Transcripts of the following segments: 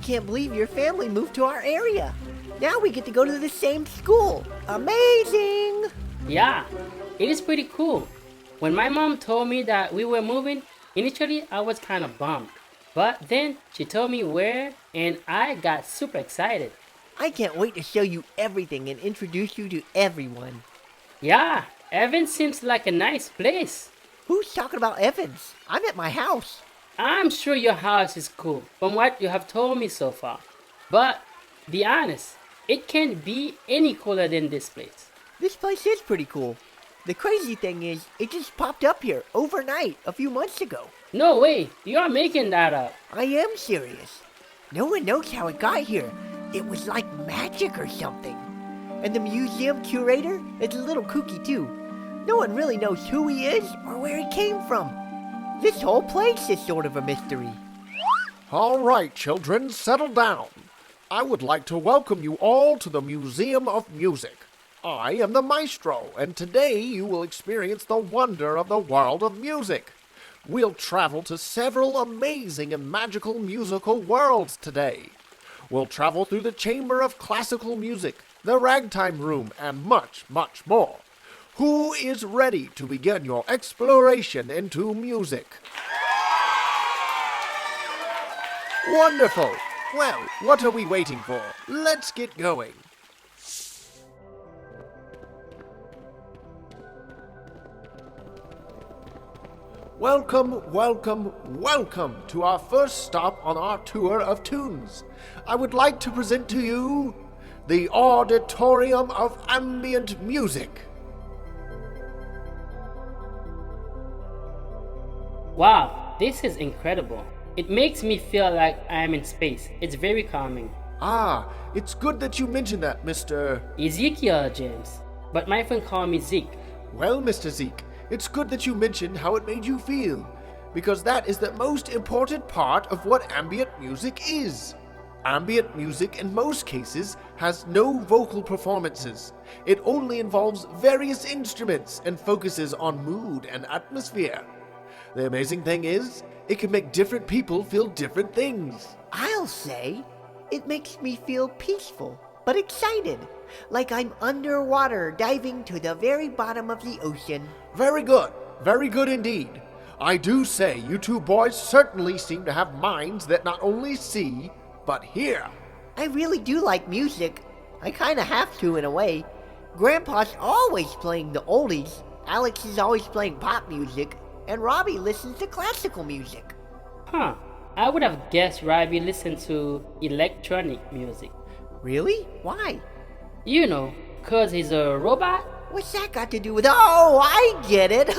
can't believe your family moved to our area. Now we get to go to the same school. Amazing! Yeah, it is pretty cool. When my mom told me that we were moving, initially I was kind of bummed. But then she told me where, and I got super excited. I can't wait to show you everything and introduce you to everyone. Yeah, Evan seems like a nice place. Who's talking about Evans? I'm at my house. I'm sure your house is cool from what you have told me so far. But be honest, it can't be any cooler than this place. This place is pretty cool. The crazy thing is, it just popped up here overnight a few months ago. No way, you're making that up. I am serious. No one knows how it got here. It was like magic or something. And the museum curator is a little kooky too. No one really knows who he is or where he came from. This whole place is sort of a mystery. All right, children, settle down. I would like to welcome you all to the Museum of Music. I am the Maestro, and today you will experience the wonder of the world of music. We'll travel to several amazing and magical musical worlds today. We'll travel through the Chamber of Classical Music, the Ragtime Room, and much, much more. Who is ready to begin your exploration into music? Wonderful! Well, what are we waiting for? Let's get going. Welcome, welcome, welcome to our first stop on our tour of tunes. I would like to present to you the Auditorium of Ambient Music. Wow, this is incredible. It makes me feel like I'm in space. It's very calming. Ah, it's good that you mentioned that, Mr. Ezekiel James, but my friend called me Zeke. Well, Mr. Zeke, it's good that you mentioned how it made you feel, because that is the most important part of what ambient music is. Ambient music, in most cases, has no vocal performances. It only involves various instruments and focuses on mood and atmosphere. The amazing thing is, it can make different people feel different things. I'll say, it makes me feel peaceful, but excited. Like I'm underwater diving to the very bottom of the ocean. Very good indeed. I do say you two boys certainly seem to have minds that not only see, but hear. I really do like music. I kinda have to in a way. Grandpa's always playing the oldies, Alex is always playing pop music, and Robbie listens to classical music. Huh, I would have guessed Ravi listened to electronic music. Really? Why? You know, 'cause he's a robot? What's that got to do with... Oh, I get it!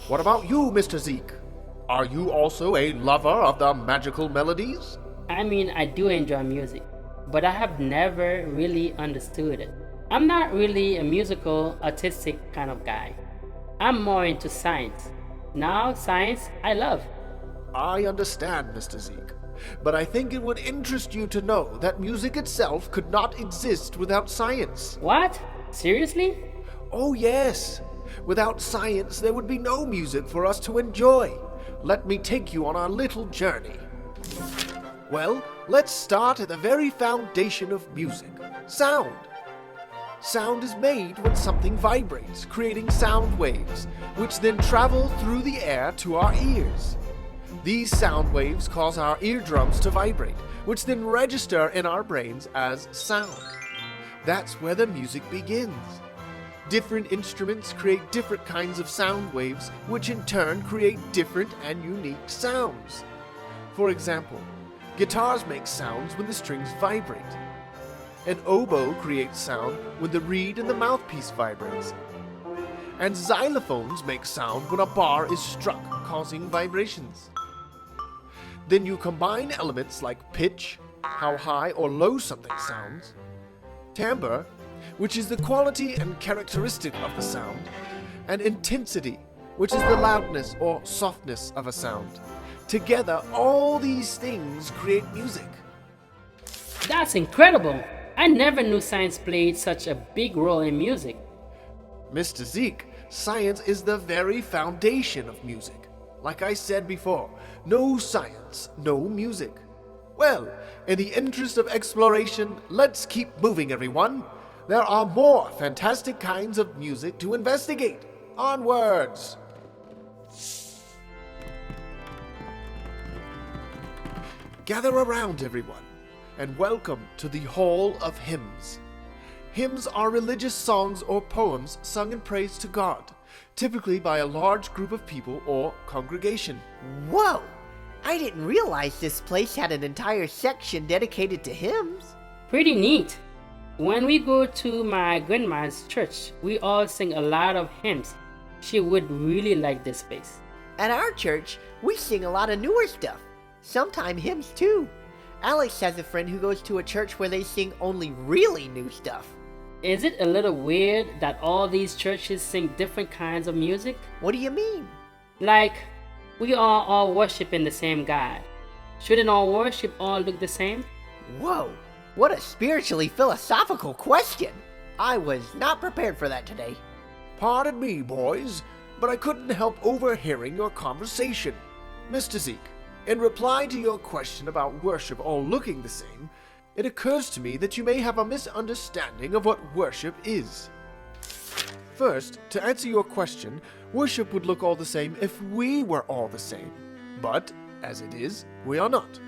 What about you, Mr. Zeke? Are you also a lover of the magical melodies? I mean, I do enjoy music, but I have never really understood it. I'm not really a musical, artistic kind of guy. I'm more into science. Now, science, I love. I understand, Mr. Zeke, but I think it would interest you to know that music itself could not exist without science. What? Seriously? Oh, yes. Without science, there would be no music for us to enjoy. Let me take you on our little journey. Well, let's start at the very foundation of music, sound. Sound is made when something vibrates, creating sound waves, which then travel through the air to our ears. These sound waves cause our eardrums to vibrate, which then register in our brains as sound. That's where the music begins. Different instruments create different kinds of sound waves, which in turn create different and unique sounds. For example, guitars make sounds when the strings vibrate. An oboe creates sound when the reed in the mouthpiece vibrates. And xylophones make sound when a bar is struck, causing vibrations. Then you combine elements like pitch, how high or low something sounds, timbre, which is the quality and characteristic of the sound, and intensity, which is the loudness or softness of a sound. Together, all these things create music. That's incredible! I never knew science played such a big role in music. Mr. Zeke, science is the very foundation of music. Like I said before, no science, no music. Well, in the interest of exploration, let's keep moving, everyone. There are more fantastic kinds of music to investigate. Onwards! Gather around, everyone, and welcome to the Hall of Hymns. Hymns are religious songs or poems sung in praise to God, typically by a large group of people or congregation. Whoa! I didn't realize this place had an entire section dedicated to hymns. Pretty neat. When we go to my grandma's church, we all sing a lot of hymns. She would really like this place. At our church, we sing a lot of newer stuff. Sometimes hymns too. Alex has a friend who goes to a church where they sing only really new stuff. Is it a little weird that all these churches sing different kinds of music? What do you mean? Like, we are all worshiping the same God. Shouldn't all worship all look the same? Whoa, what a spiritually philosophical question. I was not prepared for that today. Pardon me, boys, but I couldn't help overhearing your conversation. Mr. Zeke, in reply to your question about worship all looking the same, it occurs to me that you may have a misunderstanding of what worship is. First, to answer your question, worship would look all the same if we were all the same. But, as it is, we are not.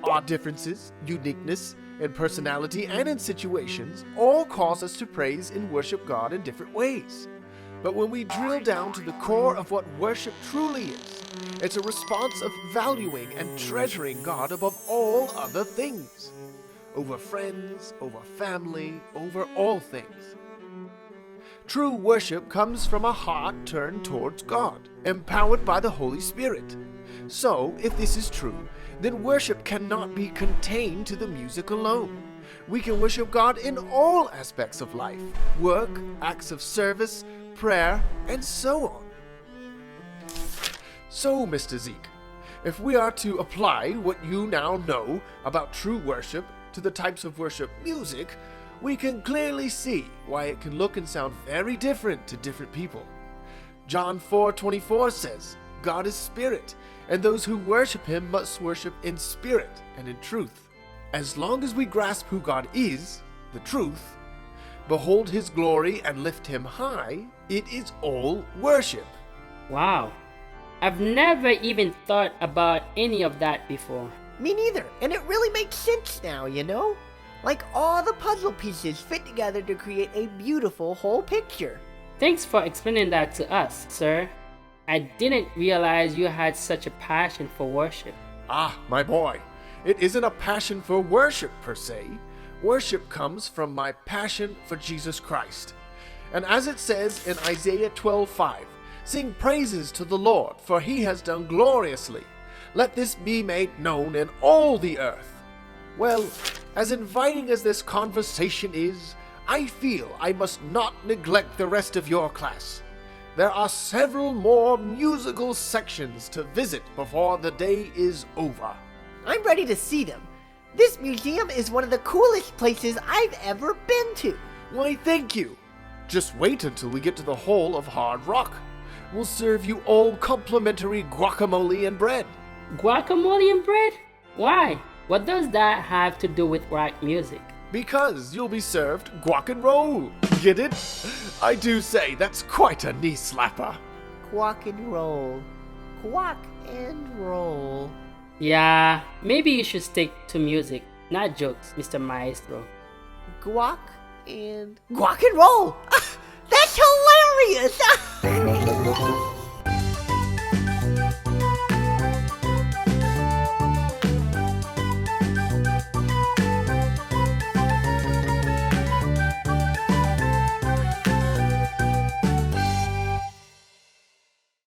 Our differences, uniqueness, in personality and in situations all cause us to praise and worship God in different ways. But when we drill down to the core of what worship truly is, it's a response of valuing and treasuring God above all other things. Over friends, over family, over all things. True worship comes from a heart turned towards God, empowered by the Holy Spirit. So, if this is true, then worship cannot be contained to the music alone. We can worship God in all aspects of life, work, acts of service, prayer, and so on. So, Mr. Zeke, if we are to apply what you now know about true worship to the types of worship music, we can clearly see why it can look and sound very different to different people. John 4:24 says, God is spirit, and those who worship him must worship in spirit and in truth. As long as we grasp who God is, the truth, behold his glory and lift him high, it is all worship. Wow. I've never even thought about any of that before. Me neither, and it really makes sense now, you know? Like all the puzzle pieces fit together to create a beautiful whole picture. Thanks for explaining that to us, sir. I didn't realize you had such a passion for worship. Ah, my boy, it isn't a passion for worship per se. Worship comes from my passion for Jesus Christ. And as it says in Isaiah 12:5, sing praises to the Lord, for he has done gloriously. Let this be made known in all the earth. Well, as inviting as this conversation is, I feel I must not neglect the rest of your class. There are several more musical sections to visit before the day is over. I'm ready to see them. This museum is one of the coolest places I've ever been to. Why, thank you. Just wait until we get to the Hall of Hard Rock. We'll serve you all complimentary guacamole and bread. Guacamole and bread? Why? What does that have to do with rock music? Because you'll be served guac and roll. Get it? I do say that's quite a knee slapper. Guac and roll. Guac and roll. Yeah, maybe you should stick to music, not jokes, Mr. Maestro. Guac and roll. That's hilarious.